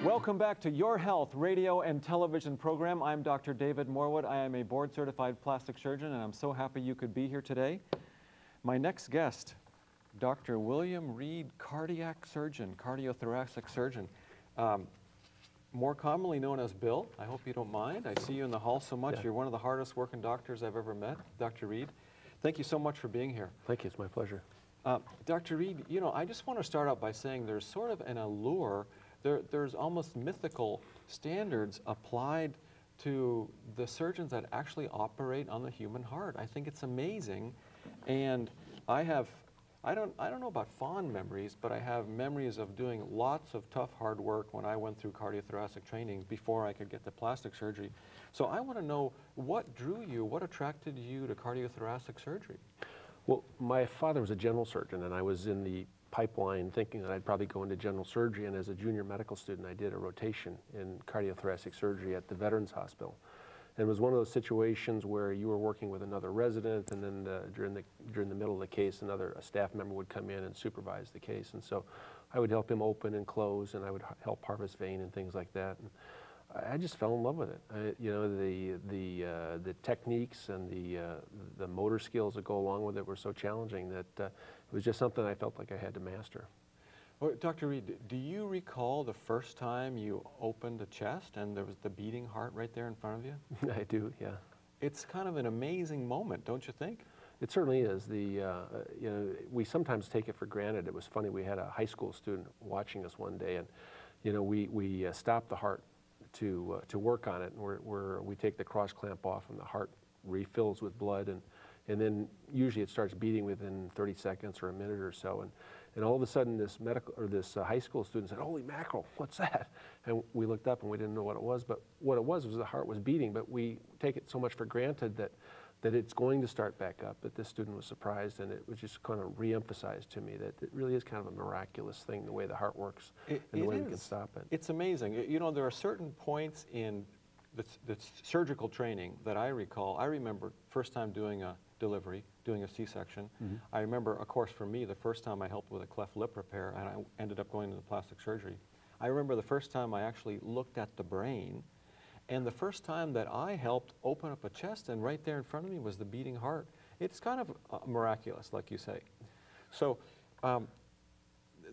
Welcome back to Your Health radio and television program. I'm Dr. David Morwood. I am a board-certified plastic surgeon, and I'm so happy you could be here today. My next guest, Dr. William Reed, cardiac surgeon, cardiothoracic surgeon, more commonly known as Bill. I hope you don't mind. I see you in the hall so much. Yeah. You're one of the hardest working doctors I've ever met, Dr. Reed. Thank you so much for being here. Thank you. It's my pleasure. Dr. Reed, you know, I just want to start out by saying there's sort of an allure. There's almost mythical standards applied to the surgeons that actually operate on the human heart. I think it's amazing, and I don't know about fond memories, but I have memories of doing lots of tough, hard work when I went through cardiothoracic training before I could get to plastic surgery. So I want to know what drew you, what attracted you to cardiothoracic surgery? Well, my father was a general surgeon, and I was in the pipeline thinking that I'd probably go into general surgery, and as a junior medical student I did a rotation in cardiothoracic surgery at the Veterans Hospital. And it was one of those situations where you were working with another resident, and then during the middle of the case a staff member would come in and supervise the case, and so I would help him open and close, and I would help harvest vein and things like that. And I just fell in love with it. You know, the techniques and the motor skills that go along with it were so challenging that it was just something I felt like I had to master. Well, Dr. Reed, do you recall the first time you opened a chest and there was the beating heart right there in front of you? I do, yeah. It's kind of an amazing moment, don't you think? It certainly is. You know, we sometimes take it for granted. It was funny, we had a high school student watching us one day, and you know, we stopped the heart to work on it, and we take the cross clamp off, and the heart refills with blood, and then usually it starts beating within 30 seconds or a minute or so, and all of a sudden this high school student said, "Holy mackerel, what's that?" And we looked up and we didn't know what it was, but what it was the heart was beating, but we take it so much for granted that it's going to start back up, that this student was surprised, and it was just kind of re-emphasized to me that it really is kind of a miraculous thing, the way the heart works and the way we can stop it. It's amazing. You know, there are certain points in the surgical training that I recall. I remember first time doing a delivery, doing a C-section. Mm-hmm. I remember, of course, for me, the first time I helped with a cleft lip repair, and I ended up going into plastic surgery. I remember the first time I actually looked at the brain, and the first time that I helped open up a chest, and right there in front of me was the beating heart. It's kind of miraculous, like you say. So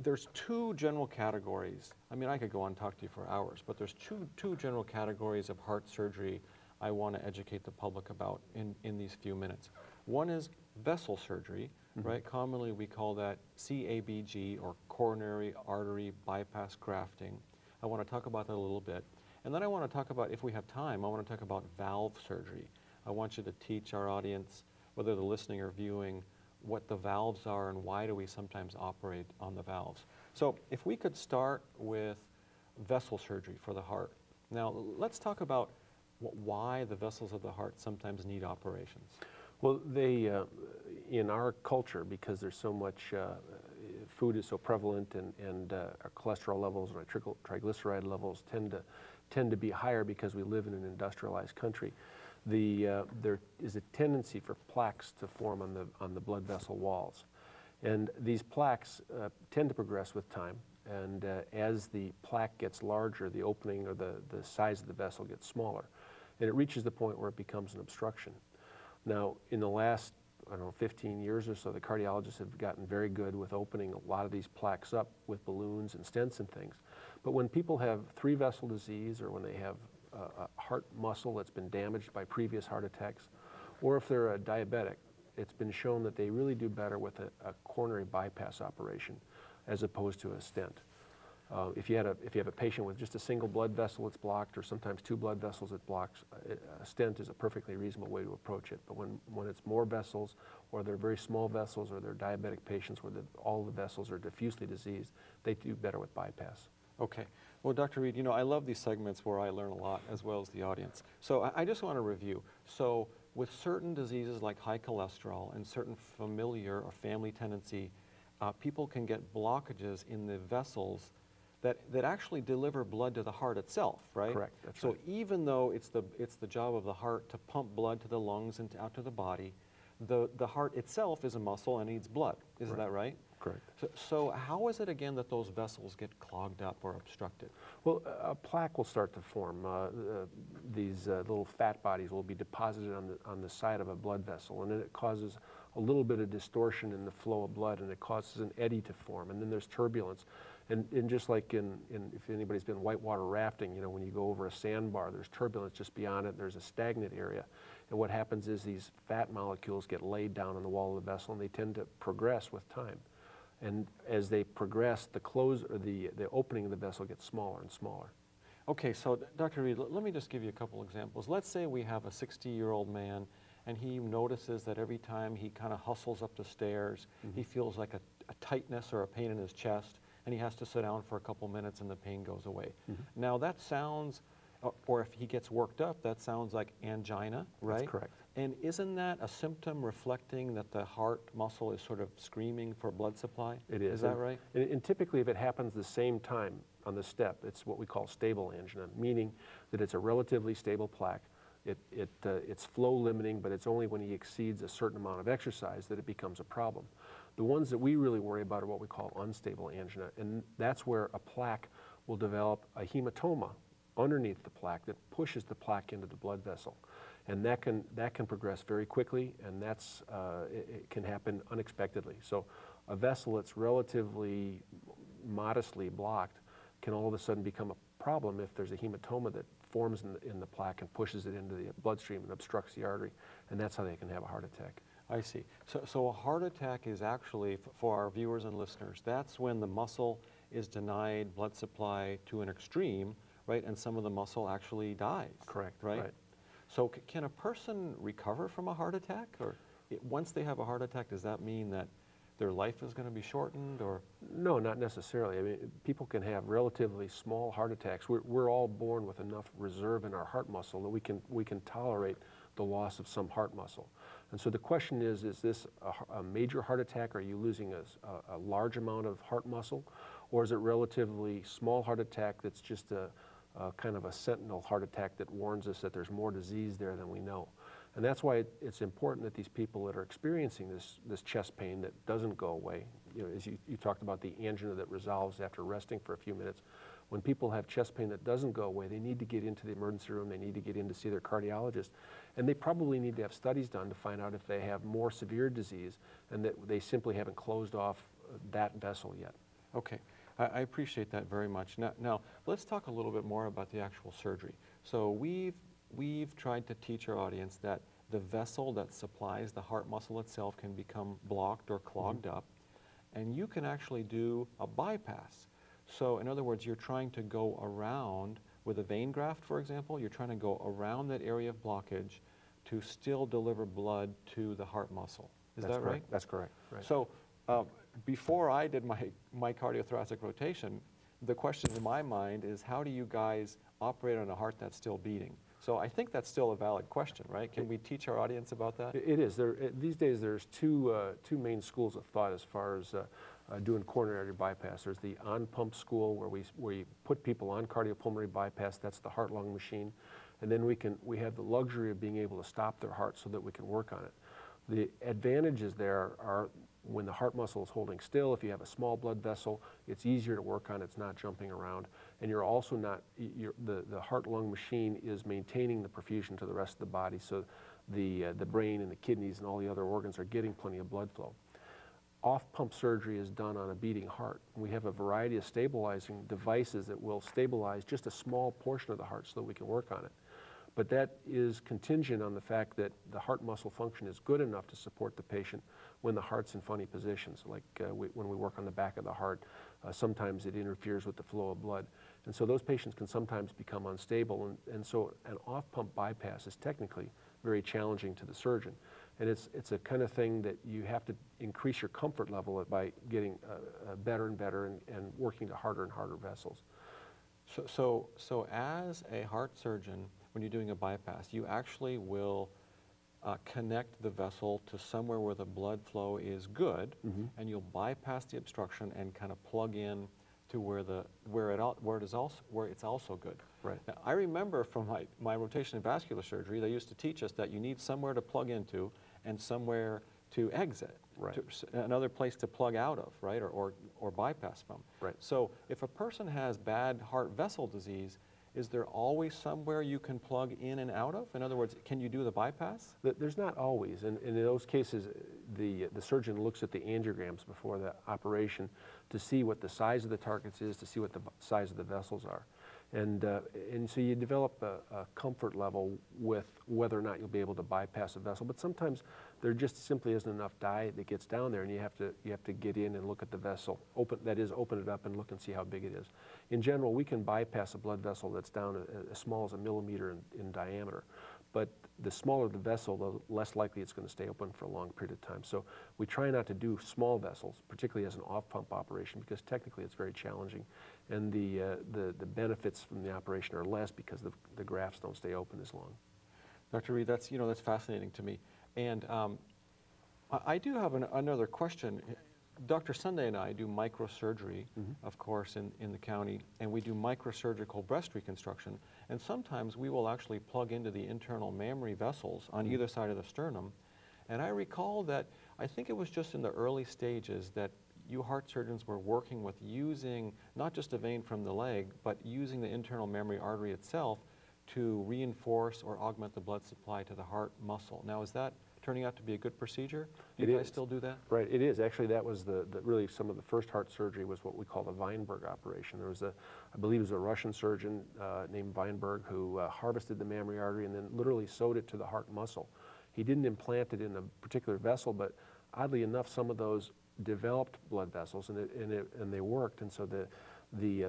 there's two general categories. I mean, I could go on and talk to you for hours, but there's two general categories of heart surgery I want to educate the public about in these few minutes. One is vessel surgery, mm-hmm. right? Commonly we call that CABG, or coronary artery bypass grafting. I want to talk about that a little bit. And then I want to talk about, if we have time, I want to talk about valve surgery. I want you to teach our audience, whether they're listening or viewing, what the valves are and why do we sometimes operate on the valves. So if we could start with vessel surgery for the heart. Now let's talk about why the vessels of the heart sometimes need operations. Well, they, in our culture, because there's so much, food is so prevalent, and our cholesterol levels and our triglyceride levels tend to be higher because we live in an industrialized country. There is a tendency for plaques to form on the blood vessel walls, and these plaques tend to progress with time. And as the plaque gets larger, the opening or the size of the vessel gets smaller, and it reaches the point where it becomes an obstruction. Now, in the last, I don't know, 15 years or so, the cardiologists have gotten very good with opening a lot of these plaques up with balloons and stents and things. But when people have three-vessel disease, or when they have a heart muscle that's been damaged by previous heart attacks, or if they're a diabetic, it's been shown that they really do better with a coronary bypass operation as opposed to a stent. If you have a patient with just a single blood vessel that's blocked, or sometimes two blood vessels that blocks, a stent is a perfectly reasonable way to approach it. But when it's more vessels, or they're very small vessels, or they're diabetic patients where all the vessels are diffusely diseased, they do better with bypass. Okay. Well, Dr. Reed, you know, I love these segments where I learn a lot, as well as the audience. So I just want to review. So with certain diseases like high cholesterol and certain familiar or family tendency, people can get blockages in the vessels that actually deliver blood to the heart itself, right? Correct. That's so right. Even though it's the job of the heart to pump blood to the lungs and out to the body, the heart itself is a muscle and needs blood. Isn't that right? Correct. So how is it again that those vessels get clogged up or obstructed? Well, a plaque will start to form. These little fat bodies will be deposited on the side of a blood vessel, and then it causes a little bit of distortion in the flow of blood, and it causes an eddy to form, and then there's turbulence. And just like if anybody's been whitewater rafting, you know, when you go over a sandbar, there's turbulence just beyond it, there's a stagnant area. And what happens is these fat molecules get laid down on the wall of the vessel, and they tend to progress with time. And as they progress, the opening of the vessel gets smaller and smaller. Okay, so Dr. Reed, let me just give you a couple examples. Let's say we have a 60-year-old man, and he notices that every time he kind of hustles up the stairs, he feels like a tightness or a pain in his chest, and he has to sit down for a couple minutes and the pain goes away. Now that sounds, or if he gets worked up, that sounds like angina, right? That's correct. And isn't that a symptom reflecting that the heart muscle is sort of screaming for blood supply? It is. Is that right? And typically if it happens the same time on the step, it's what we call stable angina, meaning that it's a relatively stable plaque. It's flow limiting, but it's only when he exceeds a certain amount of exercise that it becomes a problem. The ones that we really worry about are what we call unstable angina, and that's where a plaque will develop a hematoma underneath the plaque that pushes the plaque into the blood vessel. And that can progress very quickly, and it can happen unexpectedly. So a vessel that's relatively modestly blocked can all of a sudden become a problem if there's a hematoma that forms in the plaque and pushes it into the bloodstream and obstructs the artery, and that's how they can have a heart attack. I see. So a heart attack is actually, for our viewers and listeners, that's when the muscle is denied blood supply to an extreme, right? And some of the muscle actually dies. Correct. Right? So can a person recover from a heart attack? Or once they have a heart attack, does that mean that their life is going to be shortened? Or no, not necessarily. I mean, people can have relatively small heart attacks. We're all born with enough reserve in our heart muscle that we can tolerate the loss of some heart muscle. And so the question is this a major heart attack? Are you losing a large amount of heart muscle? Or is it relatively small heart attack that's just a kind of a sentinel heart attack that warns us that there's more disease there than we know? And that's why it's important that these people that are experiencing this chest pain that doesn't go away, you know, as you talked about the angina that resolves after resting for a few minutes, when people have chest pain that doesn't go away, they need to get into the emergency room, they need to get in to see their cardiologist, and they probably need to have studies done to find out if they have more severe disease and that they simply haven't closed off that vessel yet. Okay, I appreciate that very much. Now let's talk a little bit more about the actual surgery. So we've tried to teach our audience that the vessel that supplies the heart muscle itself can become blocked or clogged up, and you can actually do a bypass. So in other words, you're trying to go around, with a vein graft, for example, you're trying to go around that area of blockage to still deliver blood to the heart muscle. Is that right? That's correct. Right. So before I did my cardiothoracic rotation, the question in my mind is, how do you guys operate on a heart that's still beating? So I think that's still a valid question, right? Can we teach our audience about that? It is. These days there's two main schools of thought as far as doing coronary artery bypass. There's the on-pump school where we put people on cardiopulmonary bypass. That's the heart-lung machine. And then we have the luxury of being able to stop their heart so that we can work on it. The advantages there are when the heart muscle is holding still. If you have a small blood vessel, it's easier to work on. It's not jumping around. And you're also not, the heart-lung machine is maintaining the perfusion to the rest of the body, so the brain and the kidneys and all the other organs are getting plenty of blood flow. Off-pump surgery is done on a beating heart. We have a variety of stabilizing devices that will stabilize just a small portion of the heart so that we can work on it. But that is contingent on the fact that the heart muscle function is good enough to support the patient when the heart's in funny positions. Like when we work on the back of the heart, sometimes it interferes with the flow of blood. And so those patients can sometimes become unstable. And so an off-pump bypass is technically very challenging to the surgeon. And it's a kind of thing that you have to increase your comfort level by getting better and better and working to harder and harder vessels. So as a heart surgeon, when you're doing a bypass, you actually will connect the vessel to somewhere where the blood flow is good, and you'll bypass the obstruction and kind of plug in to where it's also good. Right. Now, I remember from my rotation in vascular surgery, they used to teach us that you need somewhere to plug into and somewhere to exit, Right. another place to plug out of, right, or bypass from. Right. So if a person has bad heart vessel disease, is there always somewhere you can plug in and out of? In other words, can you do the bypass? There's not always, and in those cases, the surgeon looks at the angiograms before the operation to see what the size of the targets is, to see what the size of the vessels are. And so you develop a comfort level with whether or not you'll be able to bypass a vessel. But sometimes there just simply isn't enough dye that gets down there, and you have to get in and look at the vessel. Open it up and look and see how big it is. In general, we can bypass a blood vessel that's down as small as 1 millimeter in diameter. But the smaller the vessel, the less likely it's going to stay open for a long period of time. So we try not to do small vessels, particularly as an off-pump operation, because technically it's very challenging, and the benefits from the operation are less because the grafts don't stay open as long. Dr. Reed, that's fascinating to me. And I do have another question. Dr. Sunday and I do microsurgery, of course, in the county, and we do microsurgical breast reconstruction. And sometimes we will actually plug into the internal mammary vessels on either side of the sternum. And I recall that, I think it was just in the early stages that you heart surgeons were working with using not just a vein from the leg, but using the internal mammary artery itself to reinforce or augment the blood supply to the heart muscle. Now, is that turning out to be a good procedure? Do you guys still do that? Right, it is. Actually, that was really some of the first heart surgery was what we call the Weinberg operation. There was I believe it was a Russian surgeon named Weinberg who harvested the mammary artery and then literally sewed it to the heart muscle. He didn't implant it in a particular vessel, but oddly enough, some of those developed blood vessels, and they worked. And so the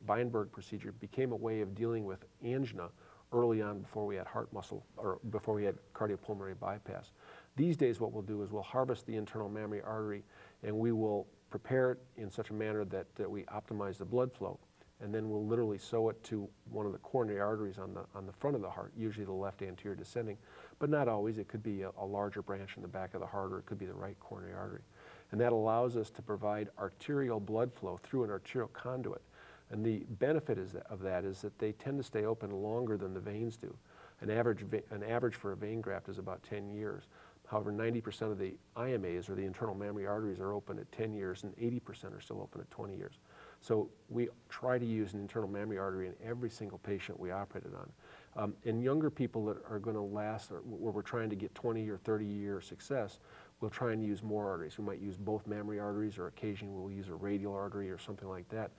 Weinberg procedure became a way of dealing with angina early on before we had heart muscle, or before we had cardiopulmonary bypass. These days what we'll do is we'll harvest the internal mammary artery and we will prepare it in such a manner that we optimize the blood flow, and then we'll literally sew it to one of the coronary arteries on the front of the heart, usually the left anterior descending, but not always. It could be a larger branch in the back of the heart, or it could be the right coronary artery. And that allows us to provide arterial blood flow through an arterial conduit. And the benefit of that is that they tend to stay open longer than the veins do. An average for a vein graft is about 10 years. However, 90% of the IMAs, or the internal mammary arteries, are open at 10 years, and 80% are still open at 20 years. So we try to use an internal mammary artery in every single patient we operated on. In younger people that are going to last, or where we're trying to get 20 or 30-year success, we'll try and use more arteries. We might use both mammary arteries, or occasionally we'll use a radial artery or something like that,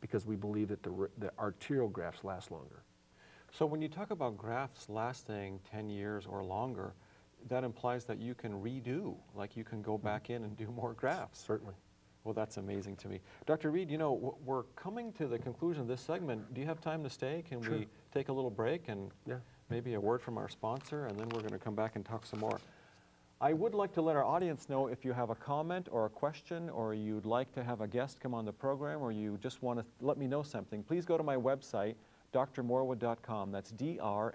because we believe that the arterial grafts last longer. So when you talk about grafts lasting 10 years or longer, that implies that you can redo, like you can go back in and do more grafts. Certainly. Well, that's amazing to me. Dr. Reed, you know, we're coming to the conclusion of this segment. Do you have time to stay? Can we take a little break and maybe a word from our sponsor, and then we're going to come back and talk some more. I would like to let our audience know if you have a comment or a question, or you'd like to have a guest come on the program, or you just want to let me know something, please go to my website, drmorwood.com. That's DRMORWOOD,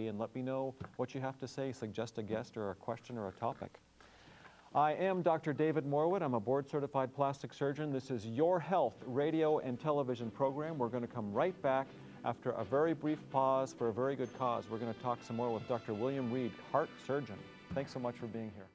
and let me know what you have to say, suggest a guest or a question or a topic. I am Dr. David Morwood. I'm a board-certified plastic surgeon. This is Your Health radio and television program. We're going to come right back after a very brief pause for a very good cause. We're going to talk some more with Dr. William Reed, heart surgeon. Thanks so much for being here.